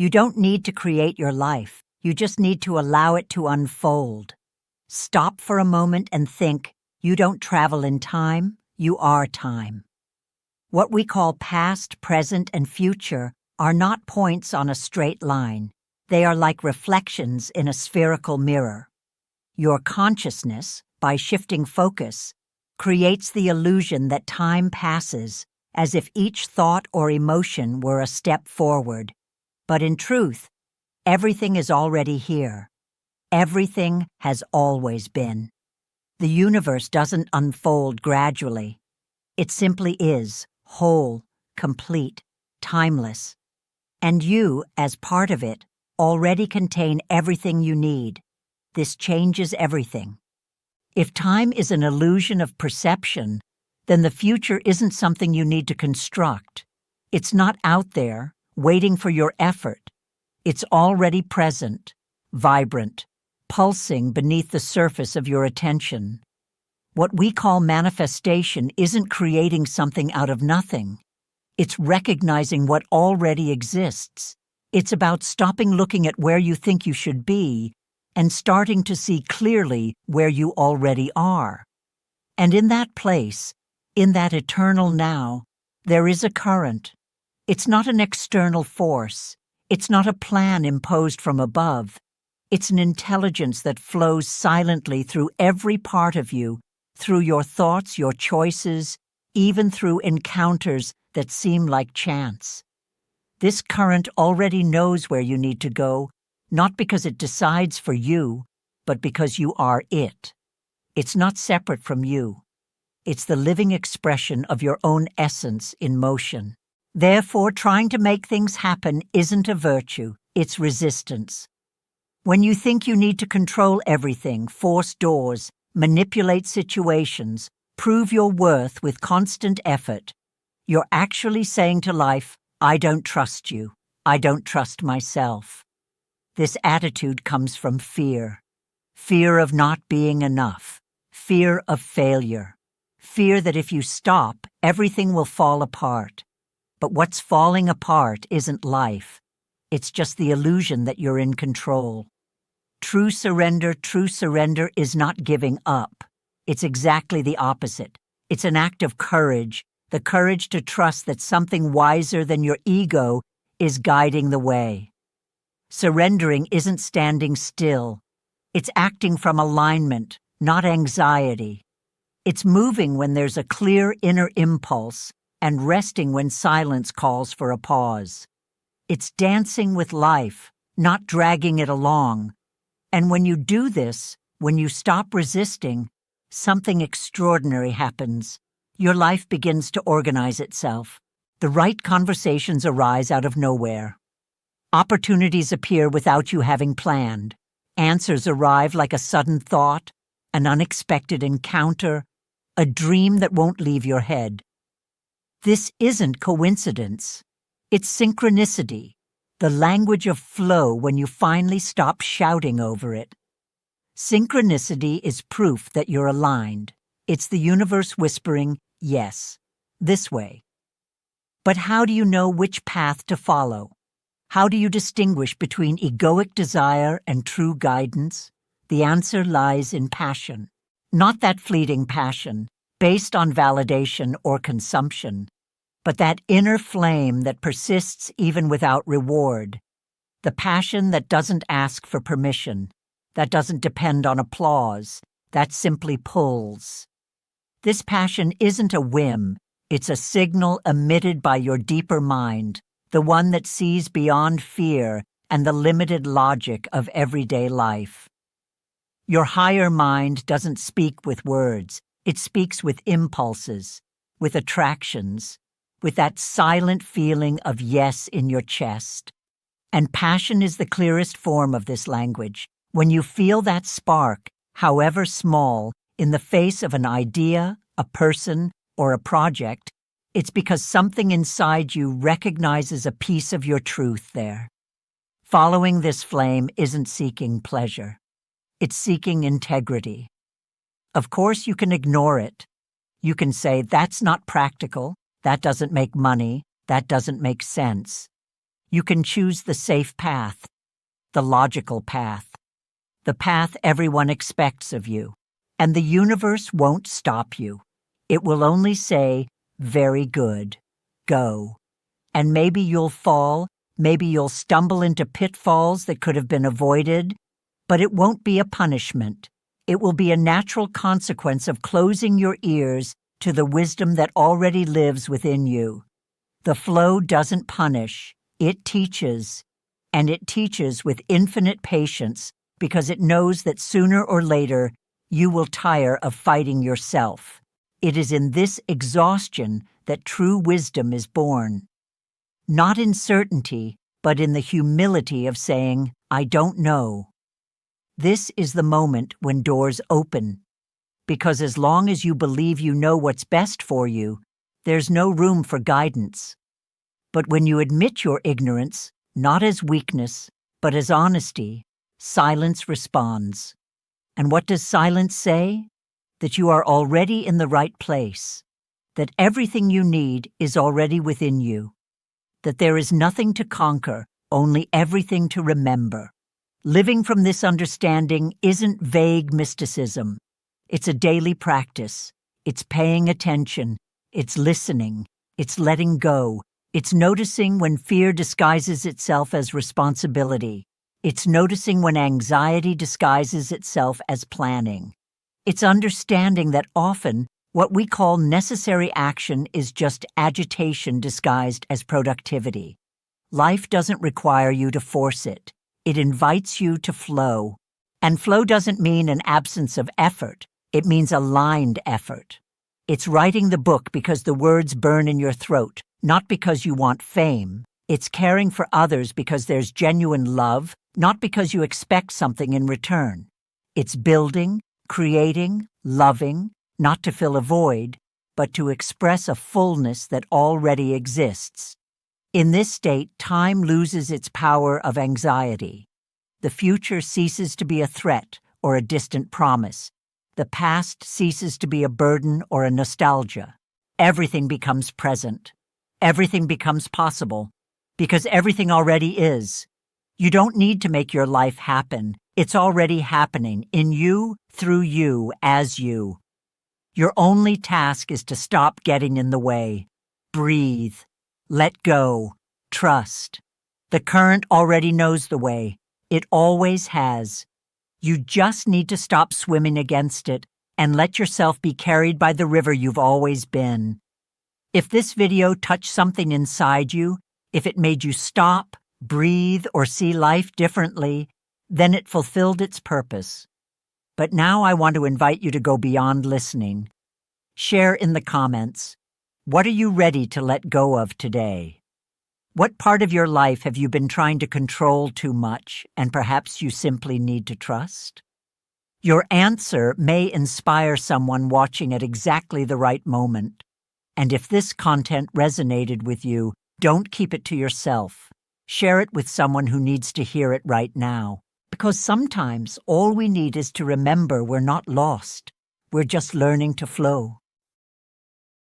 You don't need to create your life. You just need to allow it to unfold. Stop for a moment and think, you don't travel in time, you are time. What we call past, present, and future are not points on a straight line. They are like reflections in a spherical mirror. Your consciousness, by shifting focus, creates the illusion that time passes as if each thought or emotion were a step forward. But in truth, everything is already here. Everything has always been. The universe doesn't unfold gradually. It simply is, whole, complete, timeless. And you, as part of it, already contain everything you need. This changes everything. If time is an illusion of perception, then the future isn't something you need to construct. It's not out there, waiting for your effort. It's already present, vibrant, pulsing beneath the surface of your attention. What we call manifestation isn't creating something out of nothing. It's recognizing what already exists. It's about stopping looking at where you think you should be and starting to see clearly where you already are. And in that place, in that eternal now, there is a current. It's not an external force. It's not a plan imposed from above. It's an intelligence that flows silently through every part of you, through your thoughts, your choices, even through encounters that seem like chance. This current already knows where you need to go, not because it decides for you, but because you are it. It's not separate from you. It's the living expression of your own essence in motion. Therefore, trying to make things happen isn't a virtue, it's resistance. When you think you need to control everything, force doors, manipulate situations, prove your worth with constant effort, you're actually saying to life, I don't trust you. I don't trust myself. This attitude comes from fear. Fear of not being enough. Fear of failure. Fear that if you stop, everything will fall apart. But what's falling apart isn't life. It's just the illusion that you're in control. True surrender is not giving up. It's exactly the opposite. It's an act of courage, the courage to trust that something wiser than your ego is guiding the way. Surrendering isn't standing still. It's acting from alignment, not anxiety. It's moving when there's a clear inner impulse and resting when silence calls for a pause. It's dancing with life, not dragging it along. And when you do this, when you stop resisting, something extraordinary happens. Your life begins to organize itself. The right conversations arise out of nowhere. Opportunities appear without you having planned. Answers arrive like a sudden thought, an unexpected encounter, a dream that won't leave your head. This isn't coincidence. It's synchronicity, the language of flow when you finally stop shouting over it. Synchronicity is proof that you're aligned. It's the universe whispering, yes, this way. But how do you know which path to follow? How do you distinguish between egoic desire and true guidance? The answer lies in passion. Not that fleeting passion, based on validation or consumption, but that inner flame that persists even without reward. The passion that doesn't ask for permission, that doesn't depend on applause, that simply pulls. This passion isn't a whim, it's a signal emitted by your deeper mind, the one that sees beyond fear and the limited logic of everyday life. Your higher mind doesn't speak with words, it speaks with impulses, with attractions, with that silent feeling of yes in your chest. And passion is the clearest form of this language. When you feel that spark, however small, in the face of an idea, a person, or a project, it's because something inside you recognizes a piece of your truth there. Following this flame isn't seeking pleasure. It's seeking integrity. Of course, you can ignore it. You can say, that's not practical, that doesn't make money, that doesn't make sense. You can choose the safe path, the logical path, the path everyone expects of you. And the universe won't stop you. It will only say, very good, go. And maybe you'll fall, maybe you'll stumble into pitfalls that could have been avoided, but it won't be a punishment. It will be a natural consequence of closing your ears to the wisdom that already lives within you. The flow doesn't punish, it teaches, and it teaches with infinite patience because it knows that sooner or later you will tire of fighting yourself. It is in this exhaustion that true wisdom is born. Not in certainty, but in the humility of saying, I don't know. This is the moment when doors open, because as long as you believe you know what's best for you, there's no room for guidance. But when you admit your ignorance, not as weakness, but as honesty, silence responds. And what does silence say? That you are already in the right place, that everything you need is already within you, that there is nothing to conquer, only everything to remember. Living from this understanding isn't vague mysticism. It's a daily practice. It's paying attention. It's listening. It's letting go. It's noticing when fear disguises itself as responsibility. It's noticing when anxiety disguises itself as planning. It's understanding that often what we call necessary action is just agitation disguised as productivity. Life doesn't require you to force it. It invites you to flow. And flow doesn't mean an absence of effort. It means aligned effort. It's writing the book because the words burn in your throat, not because you want fame. It's caring for others because there's genuine love, not because you expect something in return. It's building, creating, loving, not to fill a void, but to express a fullness that already exists. In this state, time loses its power of anxiety. The future ceases to be a threat or a distant promise. The past ceases to be a burden or a nostalgia. Everything becomes present. Everything becomes possible, because everything already is. You don't need to make your life happen. It's already happening in you, through you, as you. Your only task is to stop getting in the way. Breathe. Let go. Trust. The current already knows the way. It always has. You just need to stop swimming against it and let yourself be carried by the river you've always been. If this video touched something inside you, if it made you stop, breathe, or see life differently, then it fulfilled its purpose. But now I want to invite you to go beyond listening. Share in the comments. What are you ready to let go of today? What part of your life have you been trying to control too much, and perhaps you simply need to trust? Your answer may inspire someone watching at exactly the right moment. And if this content resonated with you, don't keep it to yourself. Share it with someone who needs to hear it right now. Because sometimes all we need is to remember we're not lost. We're just learning to flow.